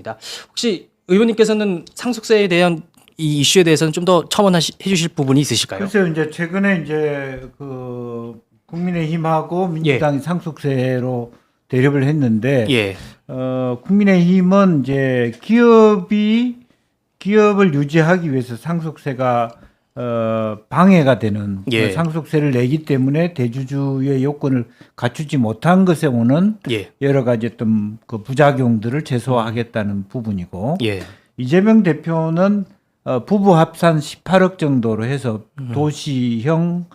알겠습니다. 혹시 의원님께서는 상속세에 대한 이 이슈에 대해서는 좀 더 첨언해 주실 부분이 있으실까요? 글쎄요, 이제 최근에 이제 그 국민의힘하고 민주당이 상속세로 대립을 했는데, 예. 국민의힘은 이제 기업을 유지하기 위해서 상속세가 방해가 되는 예. 상속세를 내기 때문에 대주주의 요건을 갖추지 못한 것에 오는 예. 여러 가지 어떤 그 부작용들을 최소화하겠다는 부분이고, 예. 이재명 대표는 부부 합산 18억 정도로 해서 도시형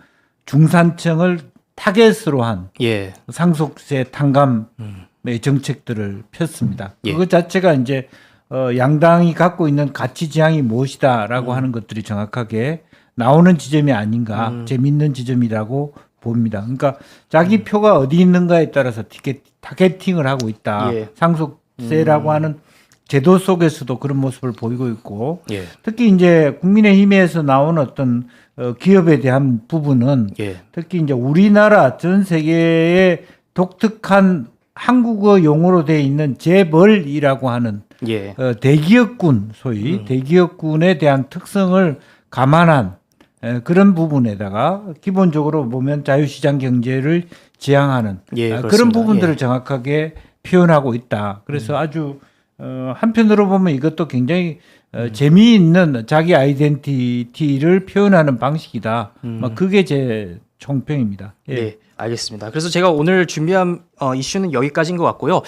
중산층을 타겟으로 한 예. 상속세 탕감의 정책들을 폈습니다. 예. 그것 자체가 이제 양당이 갖고 있는 가치 지향이 무엇이다라고 하는 것들이 정확하게 나오는 지점이 아닌가, 재밌는 지점이라고 봅니다. 그러니까 자기 표가 어디 있는가에 따라서 타겟팅을 하고 있다. 예. 상속세라고 하는 제도 속에서도 그런 모습을 보이고 있고, 예. 특히 이제 국민의힘에서 나온 어떤 기업에 대한 부분은 예. 특히 이제 우리나라 전 세계의 독특한 한국어 용어로 되어 있는 재벌이라고 하는 예. 대기업군, 소위 대기업군에 대한 특성을 감안한 그런 부분에다가 기본적으로 보면 자유시장 경제를 지향하는 예, 그런 그렇습니다. 부분들을 예. 정확하게 표현하고 있다. 그래서 아주 한편으로 보면 이것도 굉장히 재미있는 자기 아이덴티티를 표현하는 방식이다. 그게 제 총평입니다. 예. 네, 알겠습니다. 그래서 제가 오늘 준비한 이슈는 여기까지인 것 같고요.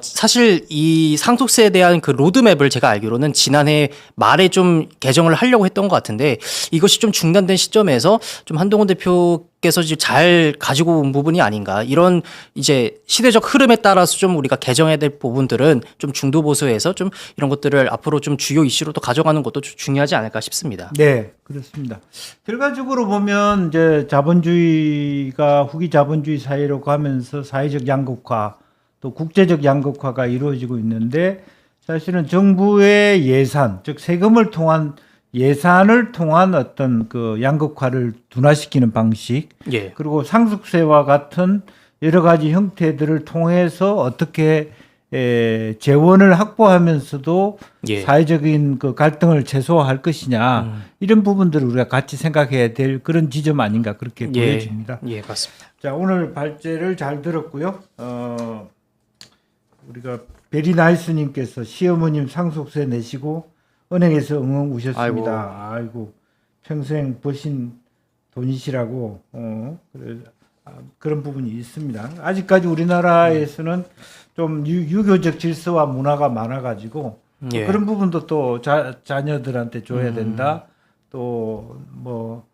사실 이 상속세에 대한 그 로드맵을 제가 알기로는 지난해 말에 좀 개정을 하려고 했던 것 같은데 이것이 좀 중단된 시점에서 좀 한동훈 대표께서 잘 가지고 온 부분이 아닌가. 이런 이제 시대적 흐름에 따라서 좀 우리가 개정해야 될 부분들은 좀 중도 보수해서 좀 이런 것들을 앞으로 좀 주요 이슈로 또 가져가는 것도 중요하지 않을까 싶습니다. 네, 그렇습니다. 결과적으로 보면 이제 자본주의가 후기 자본주의 사회로 가면서 사회적 양극화 또 국제적 양극화가 이루어지고 있는데 사실은 정부의 예산, 즉 세금을 통한 예산을 통한 어떤 그 양극화를 둔화시키는 방식, 예. 그리고 상속세와 같은 여러 가지 형태들을 통해서 어떻게 재원을 확보하면서도 예. 사회적인 그 갈등을 최소화할 것이냐 이런 부분들을 우리가 같이 생각해야 될 그런 지점 아닌가 그렇게 보여집니다. 예, 맞습니다. 자, 오늘 발제를 잘 들었고요. 우리가 베리나이스님께서 시어머님 상속세 내시고 은행에서 엉엉 우셨습니다. 아이고 평생 버신 돈이시라고 그런 부분이 있습니다. 아직까지 우리나라에서는 좀 유교적 질서와 문화가 많아가지고 예. 그런 부분도 또 자녀들한테 줘야 된다. 또 뭐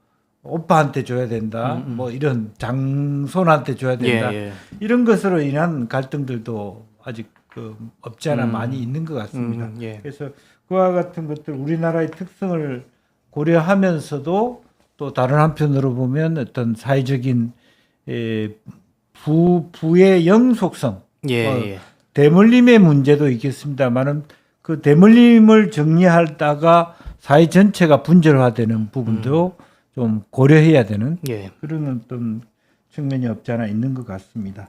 오빠한테 줘야 된다. 뭐 이런 장손한테 줘야 된다. 예. 이런 것으로 인한 갈등들도 아직 그 없지 않아 많이 있는 것 같습니다. 예. 그래서 그와 같은 것들 우리나라의 특성을 고려하면서도 또 다른 한편으로 보면 어떤 사회적인 부의 영속성, 예. 대물림의 문제도 있겠습니다만은 그 대물림을 정리하다가 사회 전체가 분절화되는 부분도 좀 고려해야 되는 예. 그런 어떤 측면이 없지 않아 있는 것 같습니다.